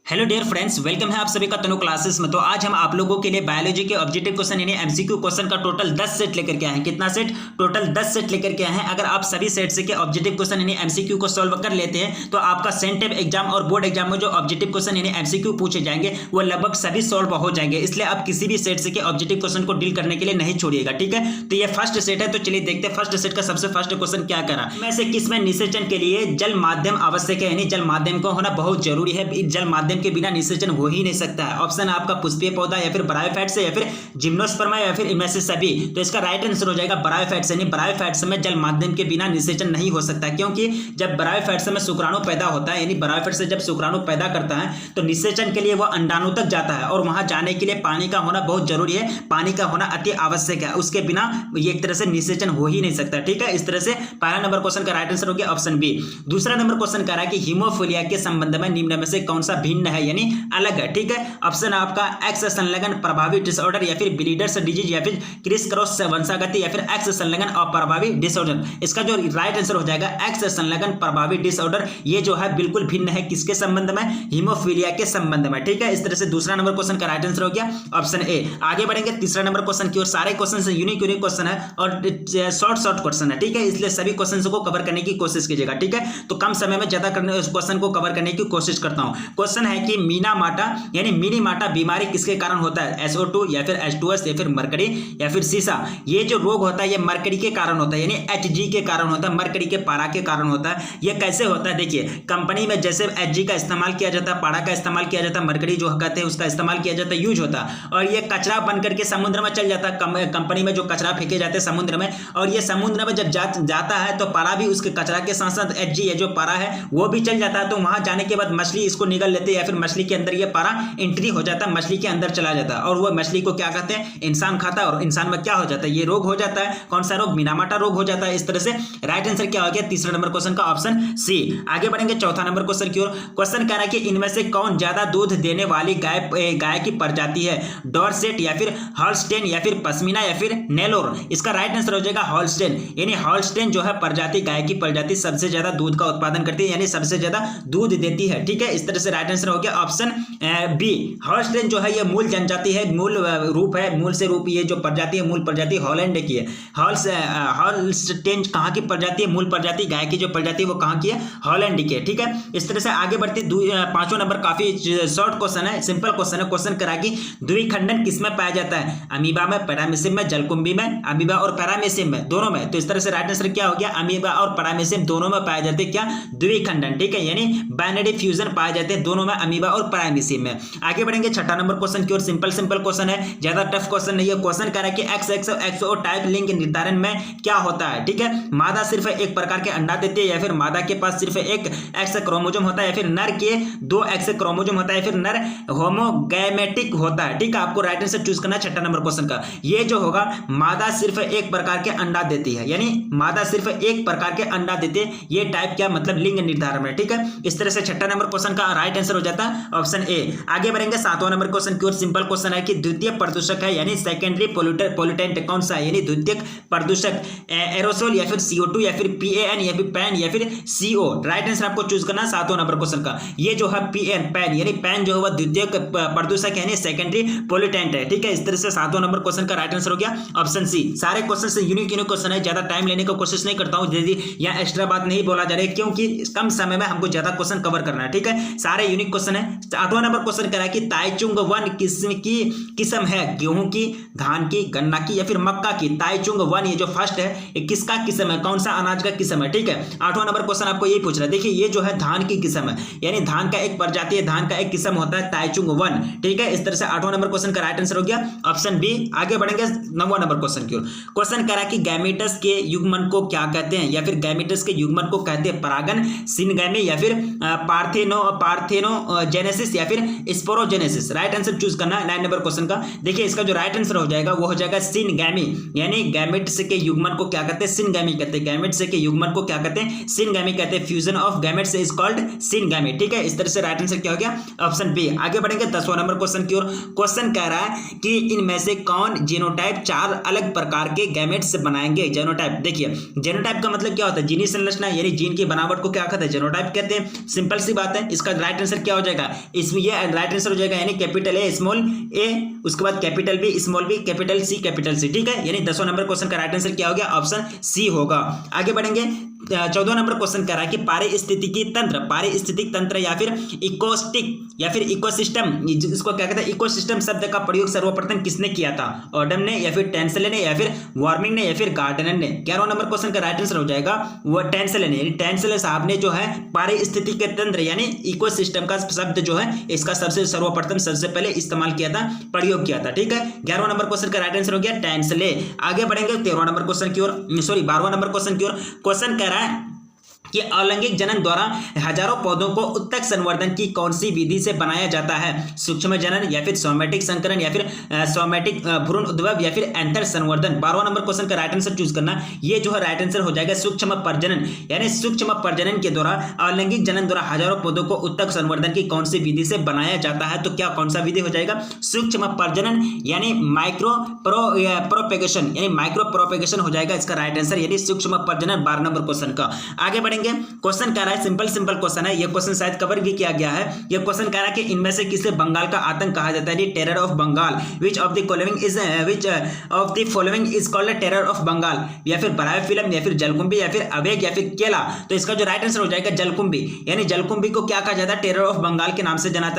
Hello dear friends, welcome है आप सभी का तनु क्लासेस में। तो आज हम आप लोगों के लिए बायोलॉजी के ऑब्जेक्टिव क्वेश्चन यानी एमसीक्यू क्वेश्चन का टोटल 10 सेट लेकर के आए हैं। कितना सेट? टोटल 10 सेट लेकर के आए हैं। अगर आप सभी सेट से के ऑब्जेक्टिव क्वेश्चन यानी एमसीक्यू को सॉल्व कर लेते हैं तो आपका सेंटेब एग्जाम और बोर्ड एग्जाम में जो ऑब्जेक्टिव क्वेश्चन यानी एमसीक्यू पूछे जाएंगे वो लगभग सभी सॉल्व हो जाएंगे। इसलिए आप किसी भी सेट से के ऑब्जेक्टिव क्वेश्चन को डील करने के लिए नहीं छोड़िएगा, ठीक है। तो ये फर्स्ट सेट है, तो चलिए देखते हैं फर्स्ट सेट का सबसे फर्स्ट क्वेश्चन क्या करा। मैं से किसमें निषेचन के लिए जल माध्यम आवश्यक है, यानी जल माध्यम को होना बहुत जरूरी है। जल माध्यम के बिना निषेचन हो ही नहीं सकता है। ऑप्शन आपका पुष्पीय पौधा या फिर ब्रायोफाइट से या फिर जिम्नोस्पर्मा या फिर इनमें से सभी। तो इसका राइट आंसर हो जाएगा ब्रायोफाइट से। यानी ब्रायोफाइट में जल माध्यम के बिना निषेचन नहीं हो सकता, क्योंकि जब ब्रायोफाइट में शुक्राणु पैदा होता है, यानी ब्रायोफाइट से जब शुक्राणु पैदा करता है तो निषेचन के लिए वह अंडाणु तक जाता है और वहां जाने के लिए पानी का होना बहुत जरूरी है। पानी का होना अति आवश्यक है, उसके बिना ये एक तरह से निषेचन हो ही नहीं सकता, ठीक है। इस तरह से पहला नंबर क्वेश्चन का राइट आंसर हो गया ऑप्शन बी। दूसरा नंबर क्वेश्चन कह रहा है कि हीमोफीलिया के संबंध में निम्न में से कौन सा भिन्न है, यानी अलग है, ठीक है। ऑप्शन आपका एक्स संलग्न प्रभावी डिसऑर्डर या फिर ब्लीडर्स डिजीज या फिर क्रिस क्रॉस वंशागति या फिर एक्स संलग्न अप्रभावी डिसऑर्डर। इसका जो राइट आंसर हो जाएगा एक्स संलग्न प्रभावी डिसऑर्डर। ये जो है बिल्कुल भिन्न है किसके संबंध में? हीमोफीलिया के संबंध में, ठीक है। इस तरह से दूसरा नंबर क्वेश्चन का राइट आंसर हो गया ऑप्शन ए। आगे बढ़ेंगे तीसरा नंबर क्वेश्चन की ओर। सारे क्वेश्चन से यूनिक क्वेश्चन है और शॉर्ट क्वेश्चन है, ठीक है। इसलिए सभी क्वेश्चन को कवर करने की कोशिश कीजिएगा, ठीक है। तो कम समय में ज्यादा क्वेश्चन को कवर करने की कोशिश करता हूं। क्वेश्चन है कि मीनामाटा यानी मिनीमाटा बीमारी किसके कारण होता है? SO2 या फिर H2S या फिर मरकरी या फिर सीसा। ये जो रोग होता है ये मरकरी के कारण होता है, यानी Hg के कारण होता है, मरकरी के पारा के कारण होता है। ये कैसे होता है? देखिए, कंपनी में जैसे Hg का इस्तेमाल किया जाता है, पारा का इस्तेमाल किया जाता है, मरकरी जो कहते हैं उसका इस्तेमाल किया जाता है, यूज होता है, और ये कचरा बन करके समुद्र में चल जाता है। कंपनी में जो कचरा फेंके जाते हैं समुद्र में, और ये समुद्र में जब जाता है तो पारा भी उसके कचरा के साथ साथ Hg ये जो पारा है वो भी चल जाता है। तो वहां जाने के बाद मछली इसको निगल लेते हैं या फिर मछली के अंदर ये पारा एंट्री हो जाता है, मछली के अंदर चला जाता है और वो मछली को क्या कहते हैं? इंसान खाता है, और इंसान में क्या हो जाता है? ये रोग हो जाता है। कौन सा रोग? मिनामाटा रोग हो जाता है। इस तरह से राइट आंसर क्या हो गया तीसरा नंबर क्वेश्चन का ऑप्शन सी। आगे बढ़ेंगे चौथा नंबर क्वेश्चन की ओर। क्वेश्चन कह रहा है कि इनमें से कौन ज्यादा दूध देने वाली गाय की प्रजाति है? डॉर्सेट या फिर हॉल्स्टेन या फिर पश्मीना या फिर नेलोर। इसका राइट आंसर हो जाएगा हॉल्स्टेन। यानी हॉल्स्टेन जो है प्रजाति, गाय की प्रजाति सबसे ज्यादा दूध का उत्पादन करती है, यानी सबसे ज्यादा दूध देती है, ठीक है। इस तरह से राइट आंसर हो गया ऑप्शन बी। हॉल्स्टेन जो है ये मूल जनजाति है, मूल रूप है, मूल से रूप। ये जो प्रजाति है मूल प्रजाति हॉलैंड की है। हॉल्स्टेन कहाँ की प्रजाति है? मूल प्रजाति गाय की जो प्रजाति है वो कहाँ की है? हॉलैंड की है, ठीक है। इस तरह से आगे बढ़ते पांचों नंबर काफी शॉर्ट क्वेश्चन है, सिंपल क्वेश्चन है। क्वेश्चन करा कि द्विखंडन किसमें पाया जाता है? अमीबा में, पैरामीशियम में, जलकुंभी में, अमीबा और पैरामीशियम में, दोनों में। तो इस तरह से राइट आंसर क्या हो गया? अमीबा और पैरामीशियम दोनों में पाए जाते हैं क्या? द्विखंडन, ठीक है। यानी बाइनरी फ्यूजन पाए जाते हैं दोनों में, अमीबा और पैरामीशियम में। आगे बढ़ेंगे छठा नंबर क्वेश्चन की ओर। सिंपल क्वेश्चन है, ज्यादा टफ क्वेश्चन नहीं है। क्वेश्चन कह रहा है कि XO टाइप लिंग निर्धारण में क्या होता है, ठीक है। मादा सिर्फ एक प्रकार के अंडा देती है या फिर मादा के पास सिर्फ एक एक्स क्रोमोसोम होता है या फिर नर के 2 एक्स क्रोमोसोम होता है या फिर नर होमोगैमेटिक होता है, ठीक है। आपको राइट आंसर चूज करना है छठा नंबर क्वेश्चन का। ये जो होगा मादा सिर्फ एक प्रकार के अंडा देती है, यानी मादा सिर्फ एक प्रकार के अंडा देती है। ये टाइप क्या मतलब? लिंग निर्धारण में, ठीक है। इस तरह से छठा नंबर क्वेश्चन का राइट आंसर हो जाता है ऑप्शन ए। आगे बढ़ेंगे सातवां नंबर क्वेश्चन की ओर। सिंपल क्वेश्चन है कि द्वितीय प्रदूषक है यानी सेकेंडरी पोल्यूटेंट कौन सा है? यानी द्वितीय प्रदूषक एरोसोल या फिर CO2 या फिर PAN या फिर पैन या फिर CO। राइट आंसर आपको चूज करना है सातवां नंबर क्वेश्चन का। ये जो है पैन यानी पैन जो है द्वितीय प्रदूषक यानी सेकेंडरी पोल्यूटेंट है, ठीक है। इस तरह से सातवां नंबर क्वेश्चन का राइट आंसर हो गया ऑप्शन सी। सारे क्वेश्चन से यूनिक क्वेश्चन है, ज्यादा टाइम लेने की कोशिश नहीं करता हूं, यहाँ एक्स्ट्रा बात नहीं बोला जा रहा है क्योंकि कम समय में हमको ज्यादा क्वेश्चन कवर करना है, ठीक है। सारे यूनिक क्वेश्चन है। आठवां नंबर क्वेश्चन कह रहा है कि ताइचुंग वन किस्म है? गेहूं की, धान की, गन्ना की या फिर मक्का की? ताइचुंग वन ये जो फर्स्ट है ये किसका किस्म है? कौन सा अनाज का किस्म है, ठीक है। आठवां नंबर क्वेश्चन आपको यही पूछ रहा है। देखिए, ये जो है धान की किस्म है, यानी धान का एक प्रजाति है, धान का एक किस्म होता है ताइचुंग वन, ठीक है। इस तरह से आठवां नंबर क्वेश्चन का राइट आंसर हो गया ऑप्शन बी। आगे बढ़ेंगे नौवां नंबर क्वेश्चन की ओर। क्वेश्चन कह रहा है कि गैमेटस के युग्मन को क्या कहते हैं? या फिर गैमेटस के युग्मन को कहते हैं परागन, सिनगैमी या फिर पार्थेनोजेनेसिस या फिर स्पोरोजेनेसिस। राइट आंसर चूज करना है 9 नंबर क्वेश्चन का। देखिए, इसका जो राइट आंसर हो जाएगा वो हो जाएगा सिनगैमी, यानी गैमेट्स के युग्मन को क्या कहते हैं? सिनगैमी कहते हैं। गैमेट्स के युग्मन को क्या कहते हैं? सिनगैमी कहते हैं। Fusion of gametes is called syngamy, ठीक है। इस तरह से राइट आंसर क्या हो गया ऑप्शन बी। आगे बढ़ेंगे 10वां नंबर क्वेश्चन की ओर। क्वेश्चन कह रहा है कि इनमें से कौन जीनोटाइप 4 अलग प्रकार के गैमेट्स से बनाएंगे? जीनोटाइप, देखिए जीनोटाइप का मतलब क्या होता है? जीनी संरचना यानी जीन की बनावट को क्या कहते हैं? जीनोटाइप कहते हैं। सिंपल सी बात है। इसका राइट आंसर क्या क्या हो जाएगा, इसमें ये राइट आंसर हो जाएगा, यानी कैपिटल ए स्मॉल ए, उसके बाद capital B small B, capital C capital C. ठीक है, यानी 10वां नंबर क्वेश्चन का राइट आंसर क्या हो गया, ऑप्शन सी होगा। आगे बढ़ेंगे, 14वां नंबर क्वेश्चन कह रहा है कि पारिस्थितिकी तंत्र, पारिस्थितिक तंत्र या फिर इकोस्टिक या फिर इकोसिस्टम, इसको क्या कहते हैं, इकोसिस्टम शब्द का प्रयोग सर्वप्रथम किसने किया था, ऑडम ने या फिर टेंसले ने या फिर वार्मिंग ने या फिर गार्डनर ने। 11वां नंबर क्वेश्चन का राइट आंसर हो जाएगा वो टेंसले ने, यानी टेंसले साहब ने जो है पारिस्थितिक तंत्र यानी इकोसिस्टम का शब्द जो है इसका सबसे सर्वप्रथम सबसे पहले इस्तेमाल किया था, प्रयोग किया था। ठीक है, 11वां नंबर क्वेश्चन का राइट आंसर हो गया टेंसले। आगे बढ़ेंगे 13वां नंबर क्वेश्चन की ओर, सॉरी 12वां नंबर क्वेश्चन की ओर। क्वेश्चन कह रहा है कि अलैंगिक जनन द्वारा हजारों पौधों को उत्तक संवर्धन की कौन सी विधि से बनाया जाता है, सूक्ष्म जनन या फिर सोमेटिक संकरण या फिर सोमेटिक भ्रूण उद्भव या फिर एंथर संवर्धन। 12वां नंबर क्वेश्चन का राइट आंसर चूज करना, ये जो है राइट आंसर हो जाएगा सूक्ष्म प्रजनन, यानी सूक्ष्म प्रजनन के द्वारा अलैंगिक जनन द्वारा हजारों पौधों को उत्तक संवर्धन की कौन सी विधि से बनाया जाता है, तो क्या कौन सा विधि हो जाएगा, सूक्ष्म प्रजनन यानी माइक्रो प्रोपेगेशन, यानी माइक्रो प्रोपेगेशन हो जाएगा इसका राइट आंसर, यानी सूक्ष्म प्रजनन 12 नंबर क्वेश्चन का। आगे बढ़ेंगे, क्वेश्चन कह रहा है सिंपल क्वेश्चन है, ये क्वेश्चन शायद कवर भी किया गया है। ये क्वेश्चन कह रहा है कि इनमें से किसे बंगाल का आतंक कहा जाता है, terror of Bengal, which of the following is called terror of Bengal, या फिर बराय फिल्म या फिर जलकुंभी या फिर अवेग या फिर केला। तो इसका जो राइट आंसर हो जाएगा जलकुंभी, यानी जलकुंभी को क्या कहा जाता है, टेरर ऑफ बंगाल के नाम से जाना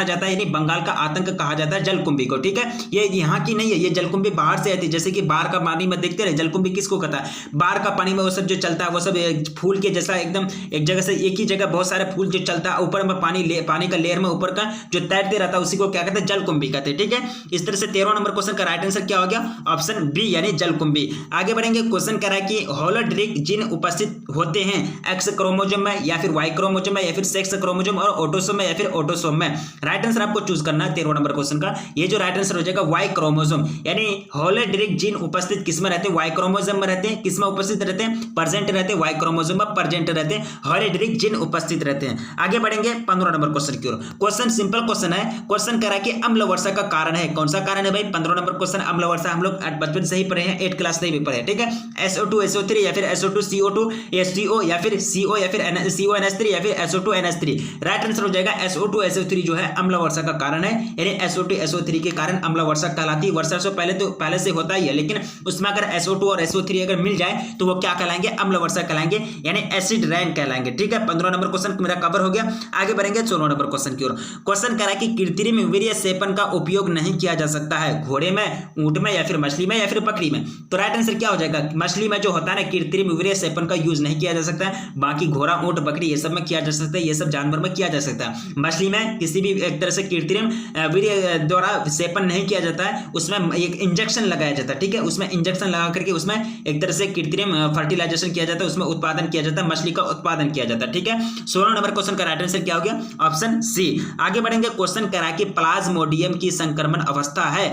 जाता है, यानी बंगाल का आतंक कहा जाता है जलकुंभी को। ठीक है, ये यहाँ की नहीं है, ये जलकुंभी बाहर से आती है, जैसे कि बाहर का पानी में देखते रहे, जलकुंभी किसको कहता है, बाहर का पानी में वो सब जो चलता है वो सब फूल के जैसा एकदम एक जगह से एक ही जगह बहुत सारे फूल जो चलता है ऊपर में पानी का लेयर में ऊपर का जो तैरते रहता है उसी को क्या कहते हैं, जलकुंभी कहते हैं। ठीक है, इस तरह से 13वां नंबर क्वेश्चन का राइट आंसर क्या हो गया, ऑप्शन बी यानी जलकुंभी। आगे बढ़ेंगे, क्वेश्चन कह रहा है कि होलोड्रिक जीन उपस्थित होते हैं एक्स क्रोमोसोम में या फिर वाई क्रोमोसोम में या फिर सेक्स क्रोमोसोम और ऑटोसोम में या फिर ऑटोसोम में। राइट आंसर आपको चूज करना है 13वां नंबर क्वेश्चन का, ये जो राइट आंसर हो जाएगा वाई क्रोमोसोम, यानी होलोड्रिक जीन उपस्थित किसमें रहते हैं, वाई क्रोमोसोम में रहते हैं, किसमें उपस्थित रहते हैं, प्रेजेंट रहते हैं, वाई क्रोमोसोम में प्रेजेंट रहते हैं, होलोड्रिक जीन उपस्थित रहते हैं। आगे बढ़ेंगे 15वां नंबर क्वेश्चन की ओर। क्वेश्चन सिंपल क्वेश्चन है, क्वेश्चन कह रहा है कि अम्ल वर्षा का कारण है, कौन सा कारण है भाई, 15वां नंबर क्वेश्चन अम्ल वर्षा हम लोग बचपन से ही पढ़े हैं, 8 क्लास से भी पढ़े हैं। ठीक है, SO2 SO3 या फिर SO2 CO2 HCO या फिर CO या फिर CONH3 या फिर SO2 NH3। राइट आंसर हो जाएगा SO2 SO3 जो है अम्ल वर्षा का कारण है, यानी SO2 SO3 के कारण अम्ल वर्षा कहलाती है। वर्षा से पहले से होता ही है, लेकिन उसमें अगर SO2 और SO3 अगर मिल जाए तो वो क्या कहलाएंगे, अम्ल वर्षा कहलाएंगे, यानी एसिड रेन कहलाएंगे। ठीक है, 15वां नंबर क्वेश्चन मेरा कवर हो गया। आगे बढ़ेंगे 16वां नंबर क्वेश्चन की ओर। क्वेश्चन कह रहा है कि कृत्रिम वीर्य सेपन का उपयोग नहीं किया जा सकता है, घोड़े में, ऊंट में या फिर मछली में या फिर बकरी में। तो राइट आंसर क्या हो जाएगा, मछली में जो होता है ना कृत्रिम वीर्य सेपन का यूज नहीं किया जा सकता है, बाकी घोड़ा ऊंट बकरी ये सब में किया जा सकता है, ये सब जानवर में किया जा सकता है। मछली में किसी भी एक तरह से कृत्रिम वीर्य द्वारा सेपन नहीं किया जाता है, उसमें एक इंजेक्शन लगाया जाता है। ठीक है, उसमें इंजेक्शन लगा करके उसमें एक तरह से कृत्रिम फर्टिलाइजेशन किया जाता है, उसमें उत्पादन किया जाता है, मछली का उत्पादन किया जाता है। ठीक है, 16वां नंबर क्वेश्चन का राइट आंसर क्या हो गया, ऑप्शन सी। आगे बढ़ेंगे, क्वेश्चन कह रहा है कि प्लाज्मोडियम की संक्रमण अवस्था है,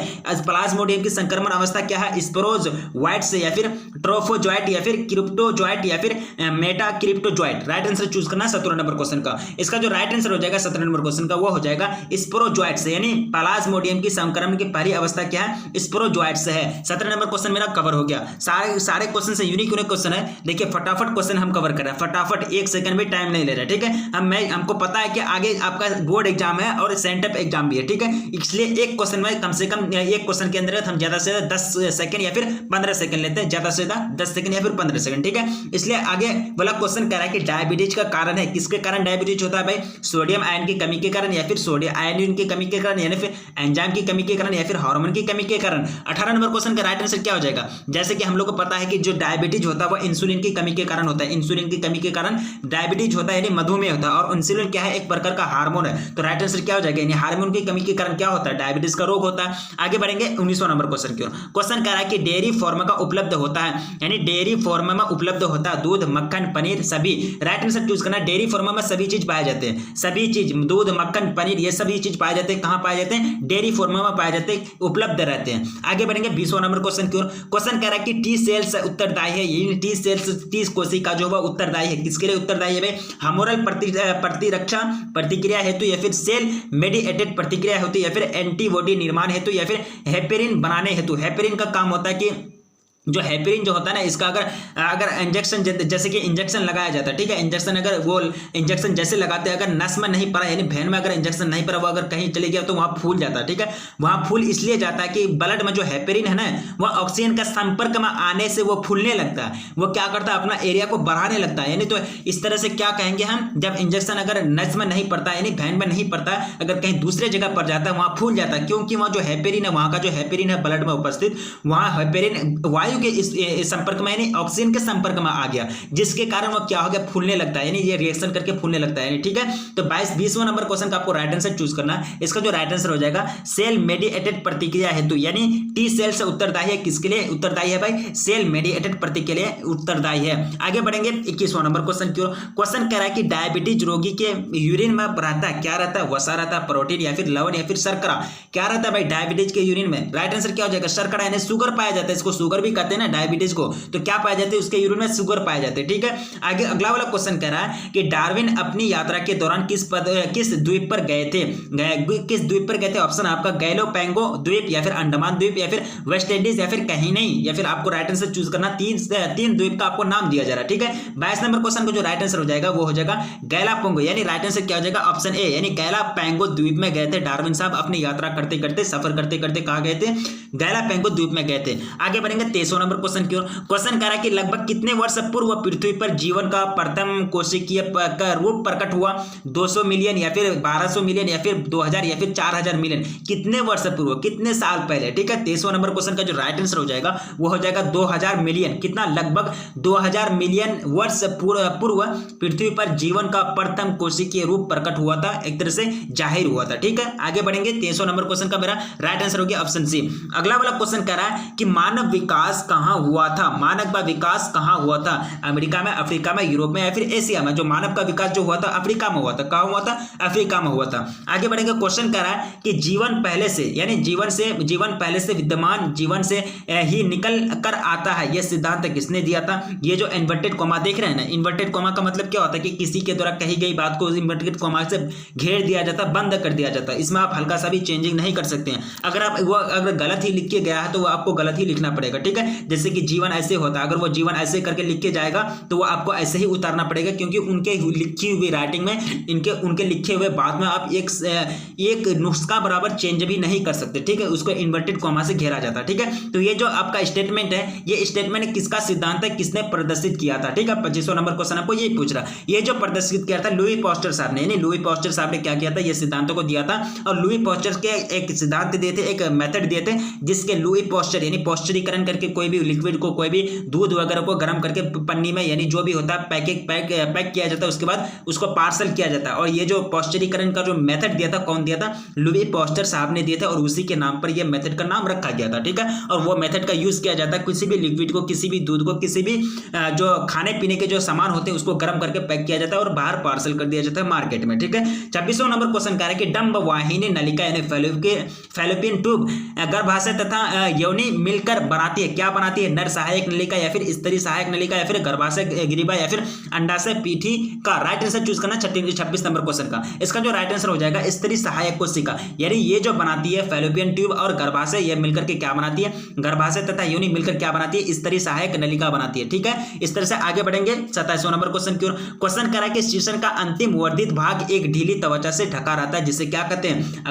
प्लाज्मोडियम की संक्रमण अवस्था क्या है, स्पोरोजोइट से या फिर ट्रोफोजोइट या फिर क्रिप्टोजोइट या फिर मेटाक्रिप्टोजोइट। राइट आंसर चूज करना 17 नंबर क्वेश्चन का। इसका जो राइट आंसर हो जाएगा 17 नंबर क्वेश्चन का वो हो जाएगा स्पोरोजोइट से, यानी प्लाज्मोडियम की संक्रमण की पहली अवस्था क्या है, स्पोरोजोइट से है। 17 नंबर क्वेश्चन मेरा कवर हो गया। सारे क्वेश्चन से यूनिक क्वेश्चन है, देखिए फटाफट क्वेश्चन हम कवर कर रहे हैं, फटाफट 1 सेकंड भी टाइम नहीं ले रहे। ठीक है, हमको पता है कि आगे आपका बोर्ड एग्जाम है और सेंटअप एग्जाम भी है। ठीक है, इसलिए एक क्वेश्चन में कम से कम एक क्वेश्चन के अंदर हम ज्यादा से ज्यादा 10 सेकंड या फिर 15 सेकंड लेते हैं, ज्यादा से ज्यादा 10 सेकंड या फिर 15 सेकंड। ठीक है, इसलिए आगे वाला क्वेश्चन कह रहा है कि डायबिटीज का कारण है, किसके कारण डायबिटीज होता है भाई, सोडियम आयन की कमी के कारण या फिर सोडियम आयोडीन की कमी के कारण या फिर एंजाइम की कमी के कारण या फिर हार्मोन की कमी के कारण। 18 नंबर क्वेश्चन का राइट आंसर क्या हो जाएगा, जैसे कि हम लोग को पता है कि जो डायबिटीज होता है वो इंसुलिन की कमी के कारण होता है, इंसुलिन की कमी के कारण डायबिटीज होता है, यानी मधुमेह होता है, और इंसुलिन क्या है, एक प्रकार का हार्मोन है। तो राइट आंसर क्या हो जाएगा, यानी हार्मोन की कमी के कारण क्या होता है, डायबिटीज का रोग होता है। आगे बढ़ेंगे 19वां नंबर क्वेश्चन की ओर। क्वेश्चन कह रहा है कि डेयरी फॉर्म का उपलब्ध होता है, यानी डेयरी फॉर्म में उपलब्ध होता है दूध, मक्खन, पनीर सभी। राइट आंसर चूज करना, डेयरी फॉर्म में सभी चीज पाए जाते हैं, सभी चीज दूध, मक्खन, पनीर ये सभी चीज पाए जाते हैं। कहां पाए जाते हैं, डेयरी फॉर्म में पाए जाते हैं, उपलब्ध रहते हैं। आगे बढ़ेंगे 20वां नंबर क्वेश्चन की ओर। क्वेश्चन कह रहा है कि टी सेल्स उत्तरदायी है, यानी टी सेल्स, टी कोशिका जो है उत्तरदायी है, किसके लिए उत्तरदायी है भाई, हार्मोनल प्रतिरक्षा प्रतिक्रिया हेतु या फिर सेल मेडिएटेड प्रतिक्रिया हेतु या फिर एंटीबॉडी निर्माण हेतु या फिर हेपेरिन बनाने हेतु। हेपेरिन का काम होता है कि जो हेपरिन जो होता है ना, इसका अगर अगर इंजेक्शन जैसे कि इंजेक्शन लगाया जाता है, ठीक है, इंजेक्शन अगर वो इंजेक्शन जैसे लगाते हैं, अगर नस में नहीं पड़ा यानी भेन में अगर इंजेक्शन नहीं पड़ा, वो अगर कहीं चले गया तो वहाँ फूल जाता है, ठीक है। वहाँ फूल इसलिए जाता है कि ब्लड में जो हेपरिन है ना, वो ऑक्सीजन का संपर्क में आने से वो फूलने लगता है, वो क्या करता है अपना एरिया को बढ़ाने लगता है। यानी तो इस तरह से क्या कहेंगे हम, जब इंजेक्शन अगर नस में नहीं पड़ता यानी भेन में नहीं पड़ता, अगर कहीं दूसरे जगह पर जाता है वहाँ फूल जाता है, क्योंकि वहाँ जो हेपरिन है, वहाँ का जो हेपरिन है ब्लड में उपस्थित, वहाँ हेपरिन वायु के इस संपर्क में यानी ऑक्सीजन के संपर्क में आ गया, जिसके कारण वो क्या हो गया, फूलने लगता है, यानी ये रिएक्शन करके फूलने लगता है, ठीक है। तो 20वां नंबर क्वेश्चन का आपको राइट आंसर चूज करना है। इसका जो राइट आंसर हो जाएगा सेल मेडिएटेड प्रतिक्रिया हेतु, यानी टी सेल से उत्तरदायी है, किसके लिए उत्तरदायी है भाई, सेल मेडिएटेड प्रतिक्रिया के लिए उत्तरदायी है। आगे बढ़ेंगे 21वां नंबर क्वेश्चन की ओर। क्वेश्चन कह रहा है कि डायबिटीज रोगी के यूरिन में रहता है, क्या रहता है, वसा रहता है, प्रोटीन या फिर लवण या फिर शर्करा, क्या रहता है भाई डायबिटीज के यूरिन में, राइट आंसर क्या हो जाएगा, शर्करा यानी शुगर पाया जाता है, इसको शुगर भी कहते हैं ना डायबिटीज को, तो क्या पाए जाते हैं उसके यूरिन में, शुगर पाए जाते हैं, ठीक है। आगे अगला वाला क्वेश्चन कह रहा है कि डार्विन अपनी यात्रा के दौरान किस द्वीप पर गए थे, किस द्वीप पर गए थे, ऑप्शन आपका गैलोपैगो द्वीप या फिर अंडमान द्वीप या फिर वेस्ट इंडीज या फिर कहीं नहीं, या फिर आपको राइट आंसर चूज करना, तीन द्वीप का आपको नाम दिया जा रहा है, ठीक है। 22 नंबर क्वेश्चन को जो राइट आंसर हो जाएगा वो हो जाएगा गैलापैगो, यानी राइट आंसर क्या हो जाएगा, ऑप्शन ए, यानी गैलापैगो द्वीप में गए थे डार्विन साहब, अपनी यात्रा करते करते सफर करते करते कहां गए थे, गैलापैगो द्वीप में गए थे। आगे बढ़ेंगे 23वां नंबर क्वेश्चन की ओर। क्वेश्चन कह रहा है कि लगभग कितने वर्ष पूर्व पृथ्वी पर जीवन का प्रथम कोशिकीय का रूप प्रकट हुआ, 200 मिलियन या फिर 1200 मिलियन या फिर 2000 या फिर 4000 मिलियन, कितने वर्ष पूर्व, कितने साल पहले, ठीक है। 23वां नंबर क्वेश्चन का जो राइट आंसर हो जाएगा वो हो जाएगा 2000 मिलियन, कितना, लगभग 2000 मिलियन वर्ष पूर्व पृथ्वी पर जीवन का प्रथम कोशिकीय रूप प्रकट हुआ था, एक तरह से जाहिर हुआ था, ठीक है। आगे बढ़ेंगे 23वां नंबर क्वेश्चन का मेरा राइट आंसर हो गया ऑप्शन सी। अगला वाला क्वेश्चन कह रहा है कि मानव विकास कहां हुआ था, मानव का विकास कहां हुआ था, अमेरिका में, अफ्रीका में, यूरोप में या फिर एशिया में। जो मानव का विकास जो हुआ था अफ्रीका में हुआ था, कहां हुआ था, अफ्रीका में हुआ था। आगे बढ़ेंगे, क्वेश्चन कह रहा है कि जीवन पहले से, यानी जीवन पहले से विद्यमान जीवन से ही निकल कर आता है, यह सिद्धांत किसने दिया था। ये जो इन्वर्टेड कॉमा देख रहे हैं ना, इन्वर्टेड कॉमा का मतलब क्या होता है कि किसी के द्वारा कही गई बात को इन्वर्टेड कॉमा से घेर दिया जाता है, बंद कर दिया जाता है, इसमें आप हल्का सा भी चेंजिंग नहीं कर सकते हैं। अगर गलत ही लिख के गया है तो वो आपको गलत ही लिखना पड़ेगा, ठीक है। जैसे कि जीवन ऐसे होता है, अगर वो जीवन ऐसे करके लिख के जाएगा तो वो आपको ऐसे ही उतारना पड़ेगा, क्योंकि उनके लिखी हुई राइटिंग में उनके लिखे हुए बात में आप एक नुस्खा बराबर चेंज भी नहीं कर सकते, ठीक है, उसको इन्वर्टेड कॉमा से घेरा जाता है, ठीक है। तो ये जो आपका स्टेटमेंट है, ये स्टेटमेंट किसका सिद्धांत है, किसने प्रदर्शित किया था, ठीक है। 25वां नंबर क्वेश्चन आपको ये पूछ रहा है, ये जो प्रदर्शित किया था लुई पास्चर साहब ने, यानी लुई पास्चर साहब ने क्या किया था, ये सिद्धांतों को दिया था, और लुई पास्चर के एक सिद्धांत दिए थे, एक मेथड दिए थे, जिसके लुई पास्चर यानी पॉस्चरीकरण करके कोई भी लिक्विड को, कोई भी दूध वगैरह को गर्म करके पन्नी में, यानी जो भी होता है पैक किया जाता है, उसके बाद उसको पार्सल किया जाता है। और ये जो पॉस्चरीकरण का जो मेथड दिया था, कौन दिया था, लुई पास्चर साहब ने दिया था, और उसी के नाम पर यह मेथड का नाम रखा गया था, ठीक है। और वो मेथड का यूज किया जाता है किसी भी लिक्विड को, किसी भी दूध को, किसी भी जो खाने पीने के जो सामान होते हैं उसको गर्म करके पैक किया जाता है और बाहर पार्सल कर दिया जाता है मार्केट में, ठीक है। 26वां नंबर क्वेश्चन कह रहा है कि डंब वाहिनी नलिका यानी फैलोपियन ट्यूब गर्भाशय तथा योनि मिलकर बनाती है, क्या बनाती है, नर सहायक नलिका या फिर स्त्री सहायक नलिका या फिर गर्भाशय ग्रीवा या फिर अंडाशय पीठी का। राइट आंसर चूज करना 26 नंबर क्वेश्चन का। इसका जो राइट आंसर हो जाएगा स्त्री सहायक कोशिका, यानी ये जो बनाती है फैलोपियन ट्यूब और गर्भाशय, ये मिलकर के क्या बनाती है, गर्भाशय तथा योनि मिलकर क्या बनाती है, स्त्री सहायक नलिका बनाती है, ठीक है। इस तरह से आगे बढ़ेंगे 27वां नंबर क्वेश्चन की ओर। क्वेश्चन कह रहा है कि शीर्षण का अंतिम वर्धित भाग एक ढीली त्वचा से ढका रहता है, जिसे क्या कहते हैं,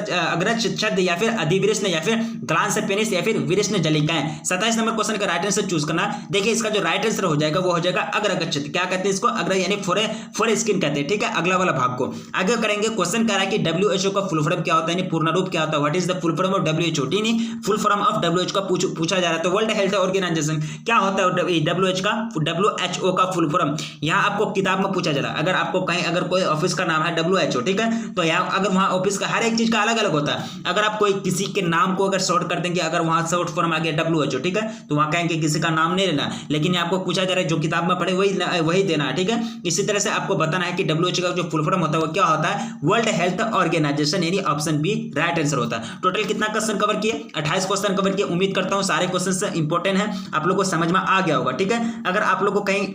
अग्रज छद या फिर अधिवृष्ण या फिर ग्लांस पेनिस या फिर वृष्ण जलिकाएं। 27 नंबर क्वेश्चन का राइट आंसर चूज करना। देखिए इसका जो राइट आंसर हो जाएगा वो हो जाएगा अग्रगच्छित, क्या कहते हैं इसको, अग्र यानी फोर स्किन कहते हैं, ठीक है। अगला वाला भाग को आगे करेंगे। क्वेश्चन कह रहा है कि WHO का फुल फॉर्म क्या होता है, पूर्ण रूप क्या होता है, what is the full form of WHO, नहीं फुल फॉर्म ऑफ WHO का पूछा जा रहा है। तो वर्ल्ड हेल्थ ऑर्गेनाइजेशन क्या होता है, WHO का फुल फॉर्म यहाँ आपको किताब में पूछा जा रहा है। अगर आपको कहीं अगर कोई ऑफिस का नाम है WHO, ठीक है, तो यहाँ अगर वहाँ ऑफिस का हर एक चीज का अलग अलग होता है। अगर आप कोई किसी के नाम को अगर शॉर्ट कर देंगे, अगर वहाँ शॉर्ट फॉर्म आ गया WHO, ठीक है, तो वहाँ कहेंगे किसी का नाम नहीं लेना, लेकिन आपको पूछा जा रहा है जो किताब में पढ़े वही देना है, ठीक है। इसी तरह से आपको बताना है कि WHO का जो फुल फॉर्म होता है वो क्या होता है, वर्ल्ड हेल्थ ऑर्गेनाइजेशन, यानी ऑप्शन बी राइट आंसर होता है। टोटल कितना क्वेश्चन कवर किए, 28 क्वेश्चन कवर किए। उम्मीद करता हूँ सारे क्वेश्चन इंपॉर्टेंट है, आप लोग को समझ में आ गया होगा, ठीक है। अगर आप लोग को कहीं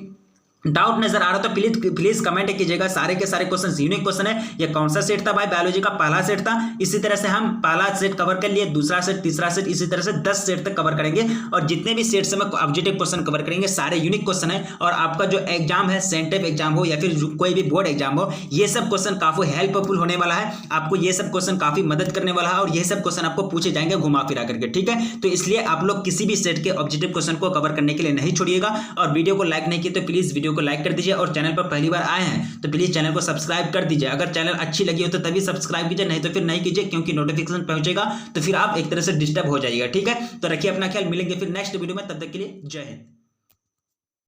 डाउट नजर आ रहा तो प्लीज कमेंट कीजिएगा। सारे के सारे क्वेश्चन यूनिक क्वेश्चन है। ये कौन सा सेट था भाई? बायोलॉजी का पहला सेट था। इसी तरह से हम पहला सेट कवर कर लिए, दूसरा सेट, तीसरा सेट, इसी तरह से 10 सेट तक कवर करेंगे और जितने भी सेट से हम ऑब्जेक्टिव क्वेश्चन कवर करेंगे सारे यूनिक क्वेश्चन है। और आपका जो एग्जाम है, सेंटेप एग्जाम हो या फिर कोई भी बोर्ड एग्जाम हो, ये सब क्वेश्चन काफी हेल्पफुल होने वाला है। आपको ये सब क्वेश्चन काफी मदद करने वाला है और ये सब क्वेश्चन आपको पूछे जाएंगे घुमा फिरा करके, ठीक है। तो इसलिए आप लोग किसी भी सेट के ऑब्जेक्टिव क्वेश्चन को कवर करने के लिए नहीं छोड़िएगा। और वीडियो को लाइक नहीं किए तो प्लीज वीडियो को लाइक कर दीजिए और चैनल पर पहली बार आए हैं तो प्लीज चैनल को सब्सक्राइब कर दीजिए। अगर चैनल अच्छी लगी हो तो तभी सब्सक्राइब कीजिए, नहीं तो फिर नहीं कीजिए, क्योंकि नोटिफिकेशन पहुंचेगा तो फिर आप एक तरह से डिस्टर्ब हो जाइएगा, ठीक है। तो रखिए अपना ख्याल, मिलेंगे फिर नेक्स्ट वीडियो में, तब तक के लिए जय हिंद।